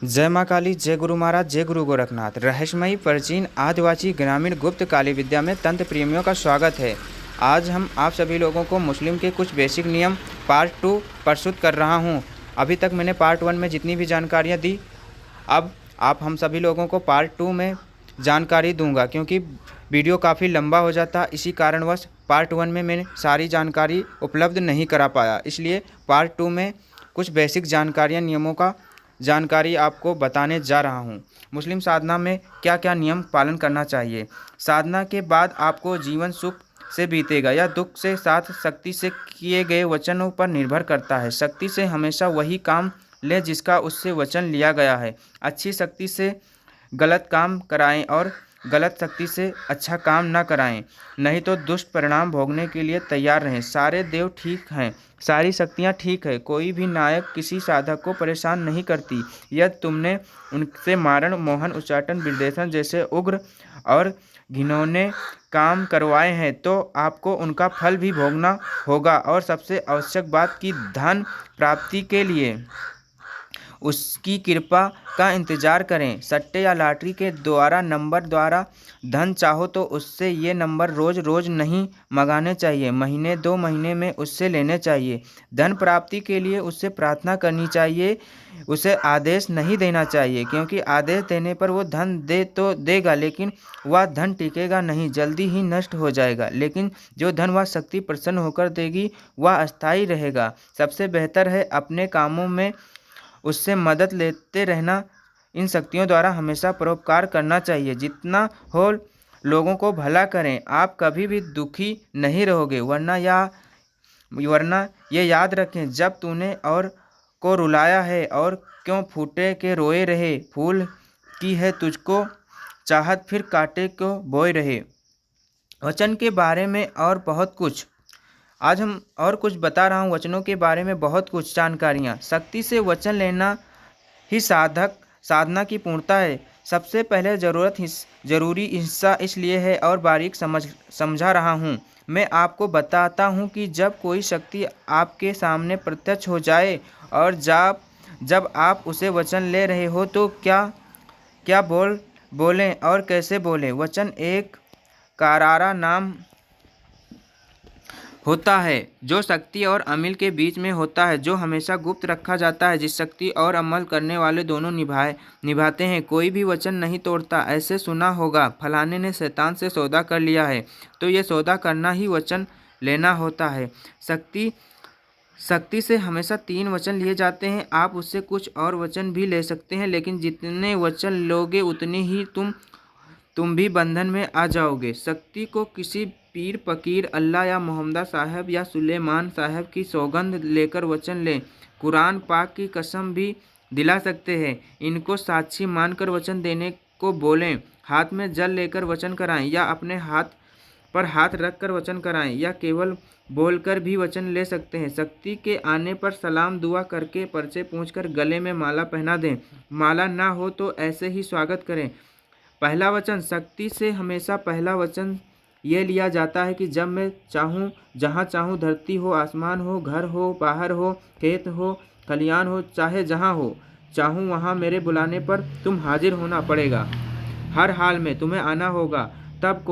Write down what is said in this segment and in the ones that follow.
जय माँ काली, जय गुरु महाराज, जय गुरु गोरखनाथ। रहस्यमयी प्राचीन आदिवासी ग्रामीण गुप्त काली विद्या में तंत्र प्रेमियों का स्वागत है। आज हम आप सभी लोगों को मुस्लिम के कुछ बेसिक नियम पार्ट 2 प्रस्तुत कर रहा हूँ। अभी तक मैंने पार्ट 1 में जितनी भी जानकारियाँ दी, अब आप हम सभी लोगों को पार्ट 2 में जानकारी दूंगा, क्योंकि वीडियो काफ़ी लंबा हो जाता। इसी कारणवश पार्ट 1 में मैंने सारी जानकारी उपलब्ध नहीं करा पाया, इसलिए पार्ट 2 में कुछ बेसिक जानकारियाँ नियमों का जानकारी आपको बताने जा रहा हूँ। मुस्लिम साधना में क्या क्या नियम पालन करना चाहिए। साधना के बाद आपको जीवन सुख से बीतेगा या दुख से साथ शक्ति से किए गए वचनों पर निर्भर करता है। शक्ति से हमेशा वही काम ले जिसका उससे वचन लिया गया है। अच्छी शक्ति से गलत काम कराएं और गलत शक्ति से अच्छा काम न कराएं, नहीं तो दुष्ट परिणाम भोगने के लिए तैयार रहें। सारे देव ठीक हैं, सारी शक्तियां ठीक है, कोई भी नायक किसी साधक को परेशान नहीं करती। यदि तुमने उनसे मारण, मोहन, उच्चाटन, विद्वेषण जैसे उग्र और घिनौने काम करवाए हैं तो आपको उनका फल भी भोगना होगा। और सबसे आवश्यक बात कि धन प्राप्ति के लिए उसकी कृपा का इंतजार करें। सट्टे या लॉटरी के द्वारा नंबर द्वारा धन चाहो तो उससे ये नंबर रोज रोज नहीं मंगाने चाहिए, महीने 2 महीने में उससे लेने चाहिए। धन प्राप्ति के लिए उससे प्रार्थना करनी चाहिए, उसे आदेश नहीं देना चाहिए, क्योंकि आदेश देने पर वो धन दे तो देगा, लेकिन वह धन टिकेगा नहीं, जल्दी ही नष्ट हो जाएगा। लेकिन जो धन वह शक्ति प्रसन्न होकर देगी वह अस्थायी रहेगा। सबसे बेहतर है अपने कामों में उससे मदद लेते रहना। इन शक्तियों द्वारा हमेशा परोपकार करना चाहिए। जितना हो लोगों को भला करें, आप कभी भी दुखी नहीं रहोगे। वरना ये याद रखें, जब तूने और को रुलाया है और क्यों फूटे के रोए रहे, फूल की है तुझको चाहत फिर कांटे को बोए रहे। वचन के बारे में और बहुत कुछ आज हम और कुछ बता रहा हूँ। वचनों के बारे में बहुत कुछ जानकारियाँ। शक्ति से वचन लेना ही साधना की पूर्णता है। सबसे पहले जरूरी हिस्सा इसलिए है और बारीक समझा रहा हूँ। मैं आपको बताता हूँ कि जब कोई शक्ति आपके सामने प्रत्यक्ष हो जाए और जब आप उसे वचन ले रहे हो तो क्या बोलें और कैसे बोलें। वचन एक करारा नाम होता है जो शक्ति और अमल के बीच में होता है, जो हमेशा गुप्त रखा जाता है, जिस शक्ति और अमल करने वाले दोनों निभाते हैं। कोई भी वचन नहीं तोड़ता। ऐसे सुना होगा, फलाने ने शैतान से सौदा कर लिया है, तो ये सौदा करना ही वचन लेना होता है। शक्ति से हमेशा 3 वचन लिए जाते हैं। आप उससे कुछ और वचन भी ले सकते हैं, लेकिन जितने वचन लोगे उतने ही तुम भी बंधन में आ जाओगे। शक्ति को किसी पीर, फकीर, अल्लाह या मोहम्मद साहब या सुलेमान साहब की सौगंध लेकर वचन लें। कुरान पाक की कसम भी दिला सकते हैं। इनको साक्षी मानकर वचन देने को बोलें। हाथ में जल लेकर वचन कराएं, या अपने हाथ पर हाथ रखकर वचन कराएं, या केवल बोलकर भी वचन ले सकते हैं। शक्ति के आने पर सलाम दुआ करके पर्चे पूछकर गले में माला पहना दें। माला ना हो तो ऐसे ही स्वागत करें। पहला वचन। शक्ति से हमेशा पहला वचन ये लिया जाता है कि जब मैं चाहूँ, जहाँ चाहूँ, धरती हो, आसमान हो, घर हो, बाहर हो, खेत हो, खलियान हो, चाहे जहाँ हो चाहूँ वहाँ मेरे बुलाने पर तुम हाजिर होना पड़ेगा। हर हाल में तुम्हें आना होगा। तब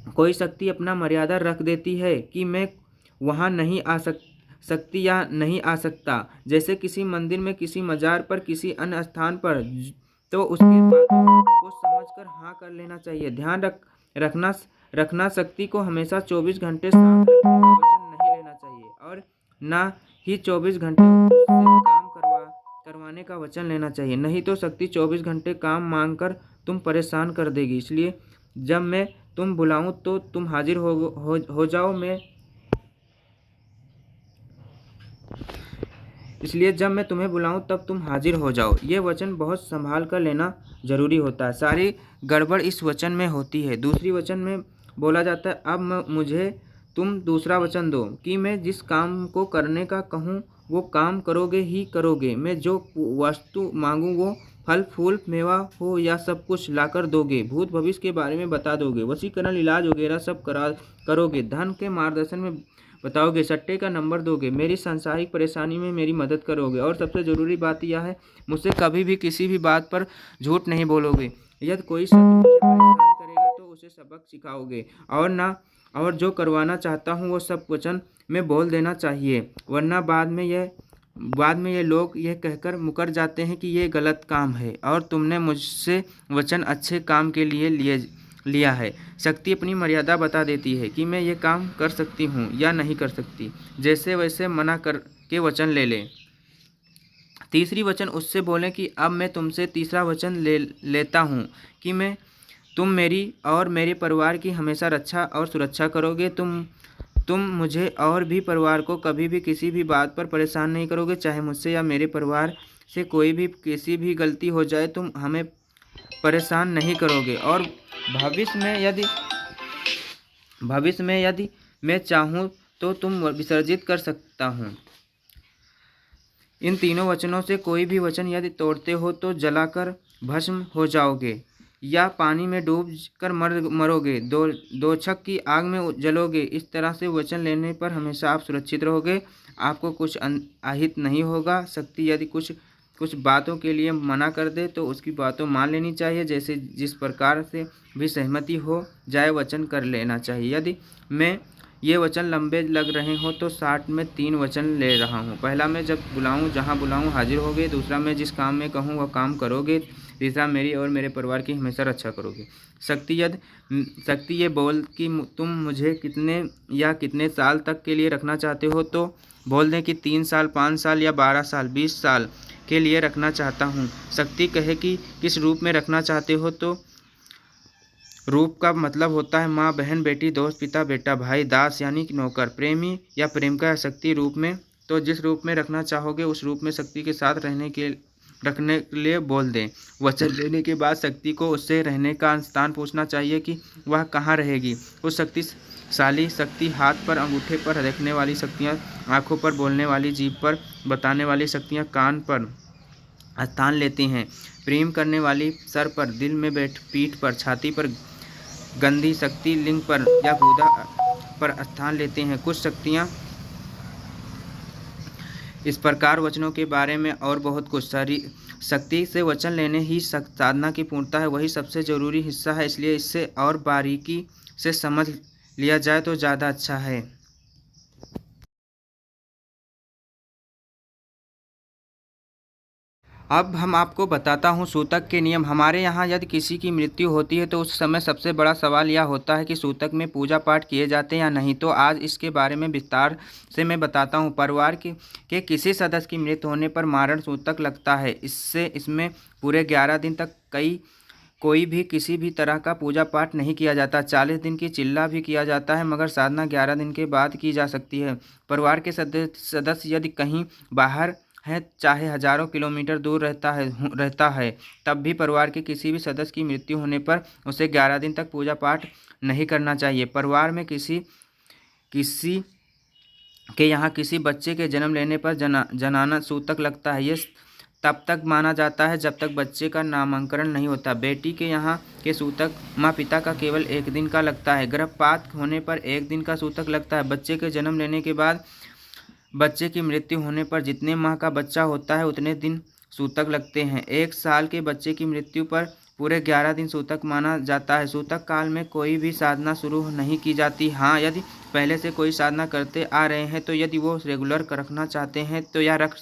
कोई शक्ति अपना मर्यादा रख देती है कि मैं वहाँ नहीं आ सकती या नहीं आ सकता, जैसे किसी मंदिर में, किसी मजार पर, किसी अन्य स्थान पर, तो उसके बातों को समझकर हाँ कर लेना चाहिए। ध्यान रखना शक्ति को हमेशा 24 घंटे साथ रखने का वचन नहीं लेना चाहिए, और ना ही 24 घंटे उससे काम करवाने का वचन लेना चाहिए, नहीं तो शक्ति 24 घंटे काम मांगकर तुम परेशान कर देगी। इसलिए जब मैं तुम बुलाऊं तो तुम हाजिर हो जाओ। इसलिए जब मैं तुम्हें बुलाऊं तब तुम हाजिर हो जाओ। ये वचन बहुत संभाल कर लेना जरूरी होता है। सारी गड़बड़ इस वचन में होती है। दूसरी वचन में बोला जाता है, अब मुझे तुम दूसरा वचन दो कि मैं जिस काम को करने का कहूँ वो काम करोगे ही करोगे। मैं जो वस्तु मांगूँ वो फल फूल मेवा हो या सब कुछ लाकर दोगे। भूत भविष्य के बारे में बता दोगे। वशीकरण, इलाज वगैरह सब करोगे। धन के मार्गदर्शन में बताओगे, सट्टे का नंबर दोगे, मेरी सांसारिक परेशानी में मेरी मदद करोगे और सबसे ज़रूरी बात यह है, मुझसे कभी भी किसी भी बात पर झूठ नहीं बोलोगे। यदि कोई शब्द मुझे परेशान करेगा तो उसे सबक सिखाओगे और जो करवाना चाहता हूँ वो सब वचन में बोल देना चाहिए, वरना बाद में ये लोग यह कहकर मुकर जाते हैं कि ये गलत काम है और तुमने मुझसे वचन अच्छे काम के लिए लिया है। शक्ति अपनी मर्यादा बता देती है कि मैं ये काम कर सकती हूँ या नहीं कर सकती, जैसे वैसे मना कर के वचन ले लें। तीसरी वचन उससे बोलें कि अब मैं तुमसे तीसरा वचन लेता हूँ कि तुम मेरी और मेरे परिवार की हमेशा रक्षा और सुरक्षा करोगे। तुम मुझे और भी परिवार को कभी भी किसी भी बात पर परेशान नहीं करोगे, चाहे मुझसे या मेरे परिवार से कोई भी किसी भी गलती हो जाए तुम हमें परेशान नहीं करोगे और भविष्य में यदि मैं चाहूँ तो तुम विसर्जित कर सकता हूँ। इन तीनों वचनों से कोई भी वचन यदि तोड़ते हो तो जलाकर भस्म हो जाओगे या पानी में डूब कर मरोगे, दो छक की आग में जलोगे। इस तरह से वचन लेने पर हमेशा आप सुरक्षित रहोगे, आपको कुछ अहित नहीं होगा। शक्ति यदि कुछ बातों के लिए मना कर दे तो उसकी बातों मान लेनी चाहिए, जैसे जिस प्रकार से भी सहमति हो जाए वचन कर लेना चाहिए। यदि मैं ये वचन लंबे लग रहे हो तो 60 में 3 वचन ले रहा हूँ। पहला, मैं जब बुलाऊँ जहाँ बुलाऊँ हाजिर होगे। दूसरा, मैं जिस काम में कहूँ वह काम करोगे। तीसरा, मेरी और मेरे परिवार की हमेशा रक्षा करोगे। शक्ति ये बोल कि तुम मुझे कितने साल तक के लिए रखना चाहते हो तो बोल दें कि 3 साल, 5 साल या 12 साल, 20 साल के लिए रखना चाहता हूँ। शक्ति कहे कि किस रूप में रखना चाहते हो तो रूप का मतलब होता है माँ, बहन, बेटी, दोस्त, पिता, बेटा, भाई, दास यानी कि नौकर, प्रेमी या प्रेमिका या शक्ति रूप में। तो जिस रूप में रखना चाहोगे उस रूप में शक्ति के साथ रखने के लिए बोल दें। वचन लेने के बाद शक्ति को उससे रहने का स्थान पूछना चाहिए कि वह कहाँ रहेगी। उस शक्तिशाली शक्ति हाथ पर, अंगूठे पर देखने वाली शक्तियाँ, आँखों पर, बोलने वाली जीभ पर, बताने वाली शक्तियाँ कान पर स्थान लेती हैं, प्रेम करने वाली सर पर, दिल में पीठ पर, छाती पर, गंधी शक्ति लिंग पर या गुदा पर स्थान लेते हैं। कुछ शक्तियाँ इस प्रकार वचनों के बारे में और बहुत कुछ। शक्ति से वचन लेने ही साधना की पूर्णता है, वही सबसे ज़रूरी हिस्सा है, इसलिए इससे और बारीकी से समझ लिया जाए तो ज़्यादा अच्छा है। अब हम आपको बताता हूँ सूतक के नियम। हमारे यहाँ यदि किसी की मृत्यु होती है तो उस समय सबसे बड़ा सवाल यह होता है कि सूतक में पूजा पाठ किए जाते हैं या नहीं। तो आज इसके बारे में विस्तार से मैं बताता हूँ। परिवार के किसी सदस्य की मृत्यु होने पर मारण सूतक लगता है। इसमें पूरे 11 दिन तक कोई भी किसी भी तरह का पूजा पाठ नहीं किया जाता। 40 दिन की चिल्ला भी किया जाता है, मगर साधना 11 दिन के बाद की जा सकती है। परिवार के सदस्य यदि कहीं बाहर है, चाहे हजारों किलोमीटर दूर रहता है, तब भी परिवार के किसी भी सदस्य की मृत्यु होने पर उसे 11 दिन तक पूजा पाठ नहीं करना चाहिए। परिवार में किसी के यहाँ किसी बच्चे के जन्म लेने पर जनाना सूतक लगता है। ये तब तक माना जाता है जब तक बच्चे का नामकरण नहीं होता। बेटी के यहाँ के सूतक माँ पिता का केवल 1 दिन का लगता है। गर्भपात होने पर 1 दिन का सूतक लगता है। बच्चे के जन्म लेने के बाद बच्चे की मृत्यु होने पर जितने माह का बच्चा होता है उतने दिन सूतक लगते हैं। 1 साल के बच्चे की मृत्यु पर पूरे 11 दिन सूतक माना जाता है। सूतक काल में कोई भी साधना शुरू नहीं की जाती। हाँ, यदि पहले से कोई साधना करते आ रहे हैं तो यदि वो रेगुलर रखना चाहते हैं तो या रख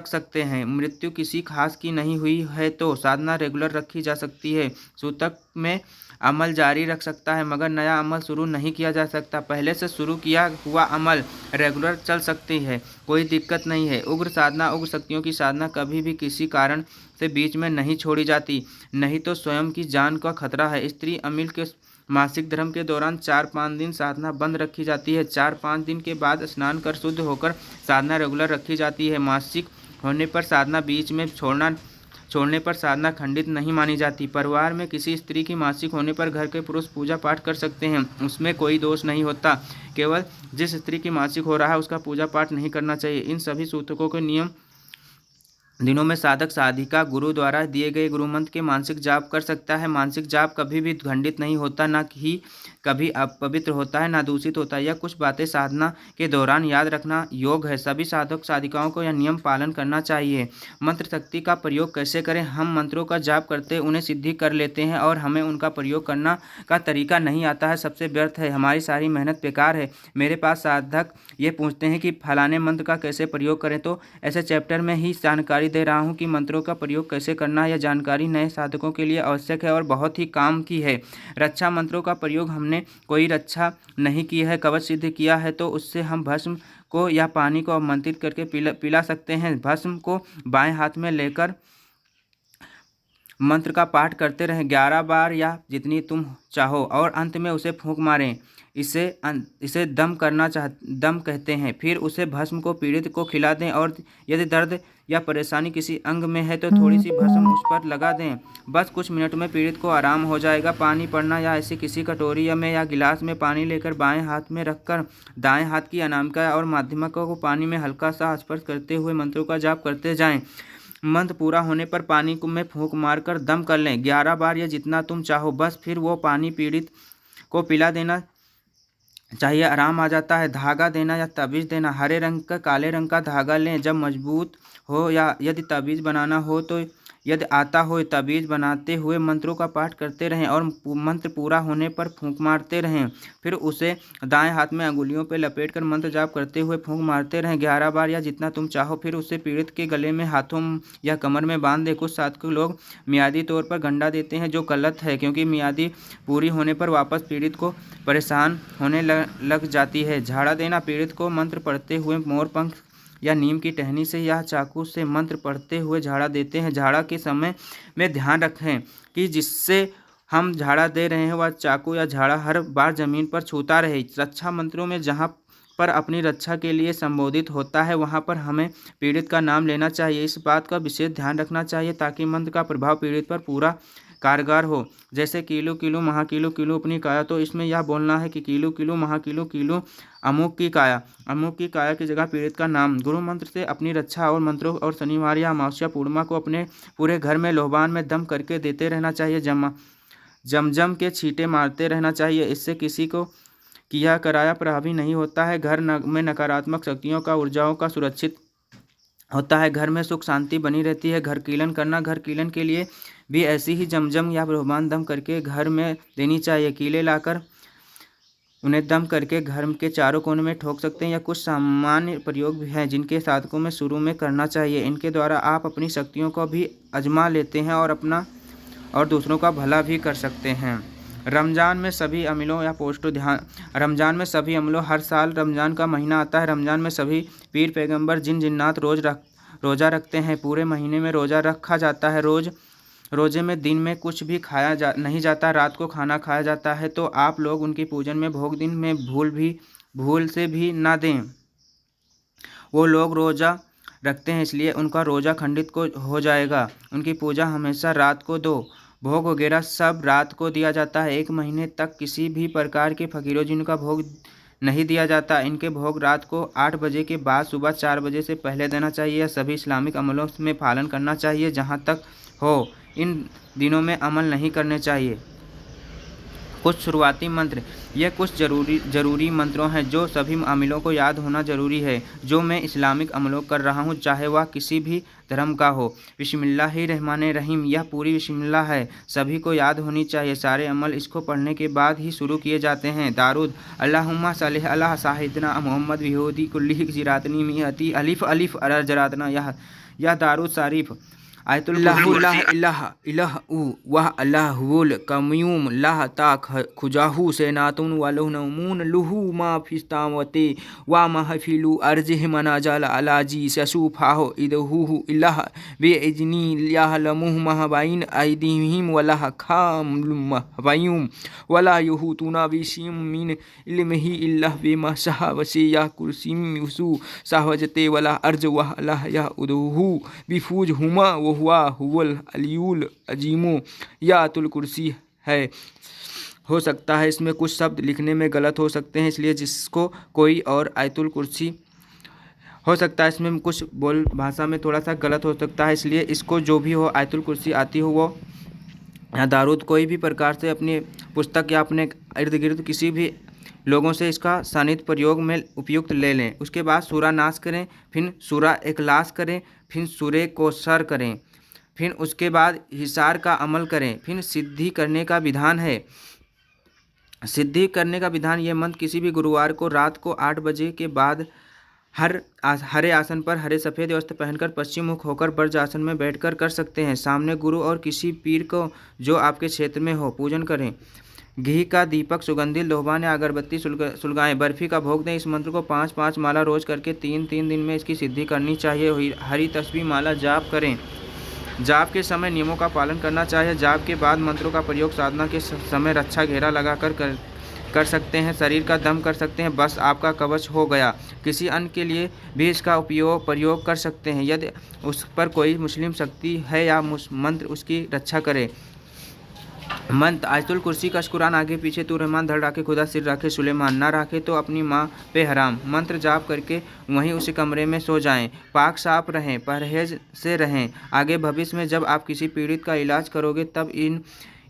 सकते हैं। मृत्यु किसी खास की नहीं हुई है तो साधना रेगुलर रखी जा सकती है। सूतक में अमल जारी रख सकता है, मगर नया अमल शुरू नहीं किया जा सकता। पहले से शुरू किया हुआ अमल रेगुलर चल सकती है, कोई दिक्कत नहीं है। उग्र शक्तियों की साधना कभी भी किसी कारण से बीच में नहीं छोड़ी जाती, नहीं तो स्वयं की जान का खतरा है। स्त्री अमिल के मासिक धर्म के दौरान 4-5 दिन साधना बंद रखी जाती है। 4-5 दिन के बाद स्नान कर शुद्ध होकर साधना रेगुलर रखी जाती है। मासिक होने पर साधना बीच में छोड़ने पर साधना खंडित नहीं मानी जाती। परिवार में किसी स्त्री की मासिक होने पर घर के पुरुष पूजा पाठ कर सकते हैं, उसमें कोई दोष नहीं होता। केवल जिस स्त्री की मासिक हो रहा है उसका पूजा पाठ नहीं करना चाहिए। इन सभी सूतकों के नियम दिनों में साधक साधिका गुरु द्वारा दिए गए गुरु मंत्र के मानसिक जाप कर सकता है। मानसिक जाप कभी भी खंडित नहीं होता, ना ही कभी अपवित्र होता है, ना दूषित होता है। यह कुछ बातें साधना के दौरान याद रखना योग्य है। सभी साधक साधिकाओं को यह नियम पालन करना चाहिए। मंत्र शक्ति का प्रयोग कैसे करें? हम मंत्रों का जाप करते उन्हें सिद्धि कर लेते हैं और हमें उनका प्रयोग करना का तरीका नहीं आता है। सबसे व्यर्थ है, हमारी सारी मेहनत बेकार है। मेरे पास साधक ये पूछते हैं कि फलाने मंत्र का कैसे प्रयोग करें, तो ऐसे चैप्टर में ही जानकारी दे रहा हूँ कि मंत्रों का प्रयोग कैसे करना है। यह जानकारी नए साधकों के लिए आवश्यक है और बहुत ही काम की है। रक्षा मंत्रों का प्रयोग हमने कोई रक्षा नहीं की है, कवच सिद्ध किया है, तो उससे हम भस्म को या पानी को अवमंत्रित करके पिला सकते हैं। भस्म को बाएं हाथ में लेकर मंत्र का पाठ करते रहें 11 बार या जितनी तुम चाहो और अंत में उसे फूंक मारें। इसे दम कहते हैं। फिर उसे भस्म को पीड़ित को खिला दें और यदि दर्द या परेशानी किसी अंग में है तो थोड़ी सी भस्म उस पर लगा दें। बस कुछ मिनट में पीड़ित को आराम हो जाएगा। पानी पड़ना या ऐसी किसी कटोरी में या गिलास में पानी लेकर बाएं हाथ में रखकर दाएं हाथ की अनामिका और माध्यमिका को पानी में हल्का सा स्पर्श करते हुए मंत्रों का जाप करते जाएं। मंत्र पूरा होने पर पानी को में फूंक मारकर दम कर लें 11 बार या जितना तुम चाहो। बस फिर वो पानी पीड़ित को पिला देना चाहिए, आराम आ जाता है। धागा देना या तबीज़ देना, हरे रंग का काले रंग का धागा लें। जब मजबूत हो या यदि तबीज़ बनाना हो तो यदि आता हो तबीज़ बनाते हुए मंत्रों का पाठ करते रहें और मंत्र पूरा होने पर फूंक मारते रहें। फिर उसे दाएं हाथ में अंगुलियों पर लपेटकर मंत्र जाप करते हुए फूंक मारते रहें 11 बार या जितना तुम चाहो। फिर उसे पीड़ित के गले में, हाथों या कमर में बांध दें। कुछ साधक लोग मियादी तौर पर गंडा देते हैं, जो गलत है, क्योंकि मियादी पूरी होने पर वापस पीड़ित को परेशान होने लग जाती है। झाड़ा देना, पीड़ित को मंत्र पढ़ते हुए मोर पंख या नीम की टहनी से या चाकू से मंत्र पढ़ते हुए झाड़ा देते हैं। झाड़ा के समय में ध्यान रखें कि जिससे हम झाड़ा दे रहे हैं वह चाकू या झाड़ा हर बार जमीन पर छूता रहे। रक्षा मंत्रों में जहाँ पर अपनी रक्षा के लिए संबोधित होता है वहाँ पर हमें पीड़ित का नाम लेना चाहिए। इस बात का विशेष ध्यान रखना चाहिए ताकि मंत्र का प्रभाव पीड़ित पर पूरा कारगर हो। जैसे कीलू कीलू महाकीलू कीलू अपनी काया, तो इसमें यह बोलना है कि कीलू कीलू महाकीलू कीलू अमुक की काया। अमुक की काया की जगह पीड़ित का नाम। गुरु मंत्र से अपनी रक्षा और मंत्रों और शनिवार या अमावस्या पूर्णिमा को अपने पूरे घर में लोबान में दम करके देते रहना चाहिए। जमजम के छींटे मारते रहना चाहिए। इससे किसी को किया कराया प्रभावी नहीं होता है। घर में नकारात्मक शक्तियों का, ऊर्जाओं का सुरक्षित होता है। घर में सुख शांति बनी रहती है। घर कीलन करना, घर कीलन के लिए भी ऐसी ही जमजम या रोहमान दम करके घर में देनी चाहिए। कीले लाकर उन्हें दम करके घर के चारों कोने में ठोक सकते हैं। या कुछ सामान्य प्रयोग भी हैं जिनके साधकों में शुरू में करना चाहिए। इनके द्वारा आप अपनी शक्तियों को भी आजमा लेते हैं और अपना और दूसरों का भला भी कर सकते हैं। रमज़ान में सभी अमलों या पोस्टों ध्यान। रमज़ान में सभी अमलों, हर साल रमज़ान का महीना आता है। रमज़ान में सभी पीर पैगंबर जिन जिन्नात रोज़ा रखते हैं। पूरे महीने में रोज़ा रखा जाता है। रोज़े में दिन में कुछ भी खाया नहीं जाता, रात को खाना खाया जाता है। तो आप लोग उनकी पूजन में भोग दिन में भूल से भी ना दें। वो लोग रोज़ा रखते हैं इसलिए उनका रोज़ा खंडित को हो जाएगा। उनकी पूजा हमेशा रात को दो। भोग वगैरह सब रात को दिया जाता है। 1 महीने तक किसी भी प्रकार के फकीरों जिनका भोग नहीं दिया जाता, इनके भोग रात को 8 बजे के बाद सुबह 4 बजे से पहले देना चाहिए। यह सभी इस्लामिक अमलों में पालन करना चाहिए। जहाँ तक हो इन दिनों में अमल नहीं करने चाहिए। कुछ शुरुआती मंत्र। यह कुछ ज़रूरी मंत्रों हैं जो सभी अमलों को याद होना ज़रूरी है। जो मैं इस्लामिक अमलों कर रहा हूँ, चाहे वह किसी भी धर्म का हो। बिस्मिल्लाहिर्रहमानिर्रहीम, यह पूरी बिस्मिल्लाह है, सभी को याद होनी चाहिए। सारे अमल इसको पढ़ने के बाद ही शुरू किए जाते हैं। दारूद अल्लाहुम्मा सल्लि अला साहिदना मोहम्मद विहोदी कुल्ली जिरातनी मियती अलिफ अलिफ अर जरातना। यह दारूद शरीफ आयतुल वह अल्लाहुल कम्यूम लाह ता खुजाहू से नातुन वलुनमून लुहू मा फिस्तावते वा महफिलु अर्जिह मनाजल अलाजी ससुफाहो इदहू इल्लाह बेइजनी याहलमुह महबाइन ऐदिहिम वलाह खाम महबायुम वला युहूतुना बिशिम मिन इल्मिही इल्लाह बिमा सहावसी या कुर्सिम युसु सहवजते वला अर्ज वह अल्लाह या उदहू बिफूज हुमा हुआ हुवल अलियुल अजीमो। या आयतुल कुर्सी है। हो सकता है इसमें कुछ शब्द लिखने में गलत हो सकते हैं, इसलिए जिसको कोई और आयतुल कुर्सी हो सकता है इसमें कुछ बोल भाषा में थोड़ा सा गलत हो सकता है, इसलिए इसको जो भी हो आयतुल कुर्सी आती हो वो या दारूद कोई भी प्रकार से अपनी पुस्तक या अपने इर्द गिर्द किसी भी लोगों से इसका सानिध्य प्रयोग में उपयुक्त ले लें। उसके बाद सूरा नाश करें, फिर सूरा इखलास करें, फिर सूरे को सर करें, फिर उसके बाद हिसार का अमल करें। फिर सिद्धि करने का विधान है। सिद्धि करने का विधान ये मंत्र किसी भी गुरुवार को रात को 8 बजे के बाद हरे आसन पर हरे सफ़ेद वस्त्र पहनकर पश्चिम मुख होकर ब्रज आसन में बैठकर कर सकते हैं। सामने गुरु और किसी पीर को जो आपके क्षेत्र में हो पूजन करें। घी का दीपक, सुगंधित लोबान या अगरबत्ती सुलगाएं, बर्फी का भोग दें। इस मंत्र को 5-5 माला रोज करके 3-3 दिन में इसकी सिद्धि करनी चाहिए। हरी तस्बीह माला जाप करें। जाप के समय नियमों का पालन करना चाहिए। जाप के बाद मंत्रों का प्रयोग साधना के समय रक्षा घेरा लगाकर कर सकते हैं। शरीर का दम कर सकते हैं, बस आपका कवच हो गया। किसी अन्य के लिए भी इसका प्रयोग कर सकते हैं यदि उस पर कोई मुस्लिम शक्ति है या मंत्र उसकी रक्षा करे। मंत्र आयतुल कुर्सी का कुरान आगे पीछे तू रहमान धड़ राखे खुदा सिर राखे सुलेमान ना राखे तो अपनी माँ पे हराम। मंत्र जाप करके वहीं उसी कमरे में सो जाएं। पाक साफ रहें, परहेज से रहें। आगे भविष्य में जब आप किसी पीड़ित का इलाज करोगे तब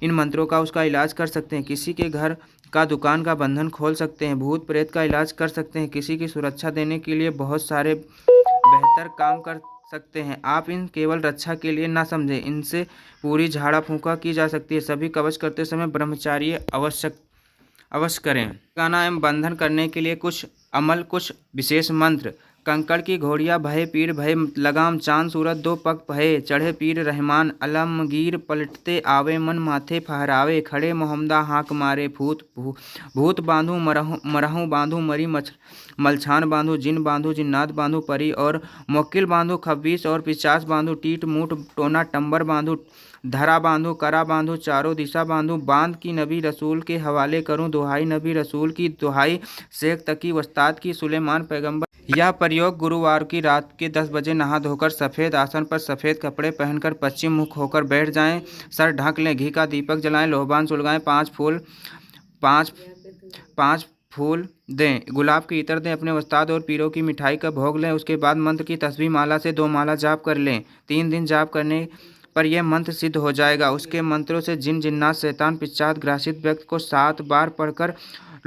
इन मंत्रों का उसका इलाज कर सकते हैं। किसी के घर का दुकान का बंधन खोल सकते हैं। भूत प्रेत का इलाज कर सकते हैं। किसी की सुरक्षा देने के लिए बहुत सारे बेहतर काम कर सकते हैं। आप इन केवल रक्षा के लिए ना समझें, इनसे पूरी झाड़ा फूंका की जा सकती है। सभी कवच करते समय ब्रह्मचार्य अवश्य करें। गाना एवं बंधन करने के लिए कुछ अमल, कुछ विशेष मंत्र। कंकड़ की घोड़िया भय पीर भय लगाम, चांद सूरत दो पग भये चढ़े पीर रहमान, अलमगीर पलटते आवे मन माथे फहरावे, खड़े मोहम्मदा हाँक मारे भूत बांधू मरहूँ बांधू मरी मलछान बांधू, जिन बांधू जिन्नात बांधू परी और मोकिल बांधू, खब्बीस और 50 बांधू, टीट मूठ टोना टंबर बांधू, धरा बांधू करा बांधू, चारों दिशा बांधू, बांध की नबी रसूल के हवाले करूं, दुहाई नबी रसूल की दुहाई, शेख तकी वस्ताद की सुलेमान पैगंबर। यह प्रयोग गुरुवार की रात के 10 बजे नहा धोकर सफ़ेद आसन पर सफ़ेद कपड़े पहनकर पश्चिम मुख होकर बैठ जाएं। सर ढक लें, घी का दीपक जलाएं, लोहबान सुलगाएं, 5 फूल दें, गुलाब के इत्र दें, अपने उस्ताद और पीरों की मिठाई का भोग लें। उसके बाद मंत्र की तस्बीह माला से 2 माला जाप कर लें। 3 दिन जाप करने पर यह मंत्र सिद्ध हो जाएगा। उसके मंत्रों से जिन जिन्नात शैतान पिशाच ग्रासित व्यक्ति को 7 बार पढ़कर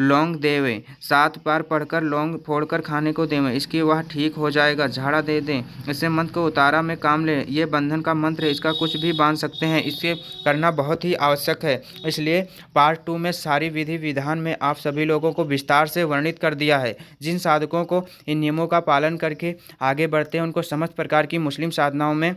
लौंग देवें, 7 बार पढ़कर लौंग फोड़कर खाने को देवें, इसकी वह ठीक हो जाएगा। झाड़ा दे दें, इससे मंत्र को उतारा में काम लें। ये बंधन का मंत्र है, इसका कुछ भी बांध सकते हैं। इसे करना बहुत ही आवश्यक है, इसलिए पार्ट 2 में सारी विधि विधान में आप सभी लोगों को विस्तार से वर्णित कर दिया है। जिन साधकों को इन नियमों का पालन करके आगे बढ़ते हैं उनको समस्त प्रकार की मुस्लिम साधनाओं में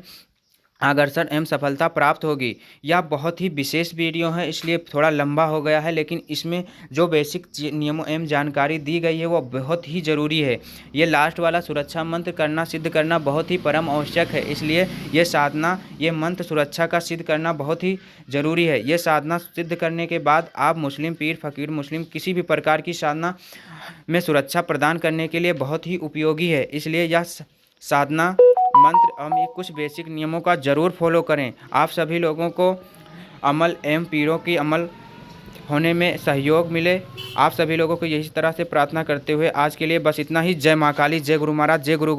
आकर्षण एवं सफलता प्राप्त होगी। यह बहुत ही विशेष वीडियो है, इसलिए थोड़ा लंबा हो गया है, लेकिन इसमें जो बेसिक नियमों एवं जानकारी दी गई है वो बहुत ही ज़रूरी है। ये लास्ट वाला सुरक्षा मंत्र करना सिद्ध करना बहुत ही परम आवश्यक है, इसलिए ये साधना ये मंत्र सुरक्षा का सिद्ध करना बहुत ही ज़रूरी है। ये साधना सिद्ध करने के बाद आप मुस्लिम पीर फकीर मुस्लिम किसी भी प्रकार की साधना में सुरक्षा प्रदान करने के लिए बहुत ही उपयोगी है। इसलिए यह साधना मंत्र हम ये कुछ बेसिक नियमों का ज़रूर फॉलो करें। आप सभी लोगों को अमल एवं पीरों की अमल होने में सहयोग मिले। आप सभी लोगों को यही तरह से प्रार्थना करते हुए आज के लिए बस इतना ही। जय माँ काली, जय गुरु महाराज, जय गुरु।